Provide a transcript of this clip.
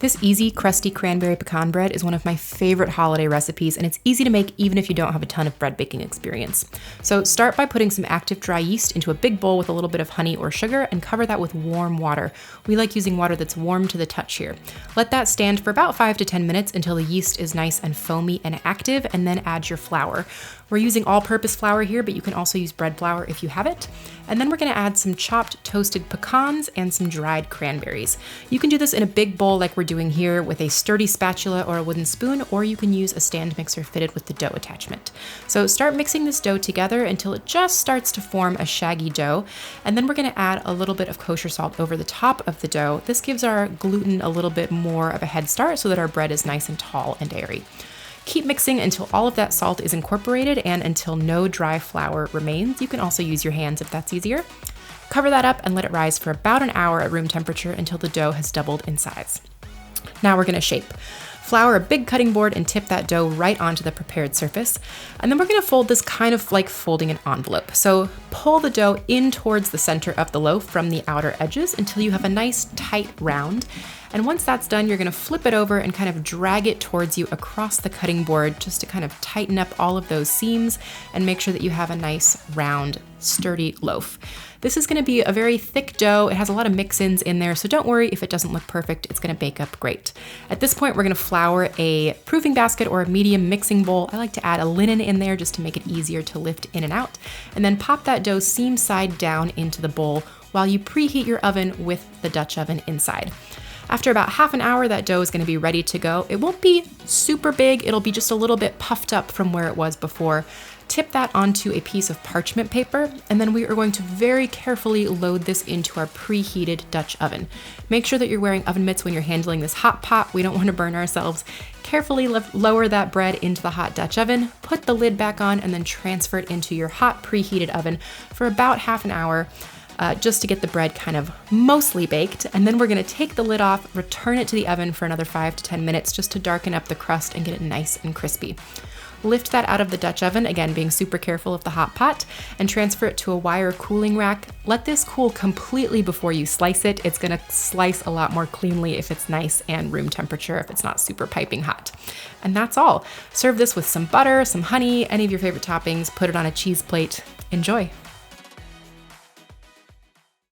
This easy, crusty cranberry pecan bread is one of my favorite holiday recipes, and it's easy to make even if you don't have a ton of bread baking experience. So start by putting some active dry yeast into a big bowl with a little bit of honey or sugar and cover that with warm water. We like using water that's warm to the touch here. Let that stand for about 5 to 10 minutes until the yeast is nice and foamy and active, and then add your flour. We're using all-purpose flour here, but you can also use bread flour if you have it. And then we're gonna add some chopped toasted pecans and some dried cranberries. You can do this in a big bowl like we're doing here with a sturdy spatula or a wooden spoon, or you can use a stand mixer fitted with the dough attachment. So start mixing this dough together until it just starts to form a shaggy dough. And then we're gonna add a little bit of kosher salt over the top of the dough. This gives our gluten a little bit more of a head start so that our bread is nice and tall and airy. Keep mixing until all of that salt is incorporated and until no dry flour remains. You can also use your hands if that's easier. Cover that up and let it rise for about an hour at room temperature until the dough has doubled in size. Now we're gonna shape. Flour a big cutting board and tip that dough right onto the prepared surface. And then we're gonna fold this kind of like folding an envelope. So pull the dough in towards the center of the loaf from the outer edges until you have a nice tight round. And once that's done, you're gonna flip it over and kind of drag it towards you across the cutting board just to kind of tighten up all of those seams and make sure that you have a nice, round, sturdy loaf. This is gonna be a very thick dough. It has a lot of mix-ins in there, so don't worry if it doesn't look perfect, it's gonna bake up great. At this point, we're gonna flour a proving basket or a medium mixing bowl. I like to add a linen in there just to make it easier to lift in and out. And then pop that dough seam side down into the bowl while you preheat your oven with the Dutch oven inside. After about half an hour, that dough is gonna be ready to go. It won't be super big, it'll be just a little bit puffed up from where it was before. Tip that onto a piece of parchment paper, and then we are going to very carefully load this into our preheated Dutch oven. Make sure that you're wearing oven mitts when you're handling this hot pot. We don't wanna burn ourselves. Carefully lower that bread into the hot Dutch oven, put the lid back on, and then transfer it into your hot preheated oven for about half an hour. Just to get the bread kind of mostly baked. And then we're gonna take the lid off, return it to the oven for another 5 to 10 minutes just to darken up the crust and get it nice and crispy. Lift that out of the Dutch oven, again being super careful of the hot pot, and transfer it to a wire cooling rack. Let this cool completely before you slice it. It's gonna slice a lot more cleanly if it's nice and room temperature, if it's not super piping hot. And that's all. Serve this with some butter, some honey, any of your favorite toppings, put it on a cheese plate. Enjoy.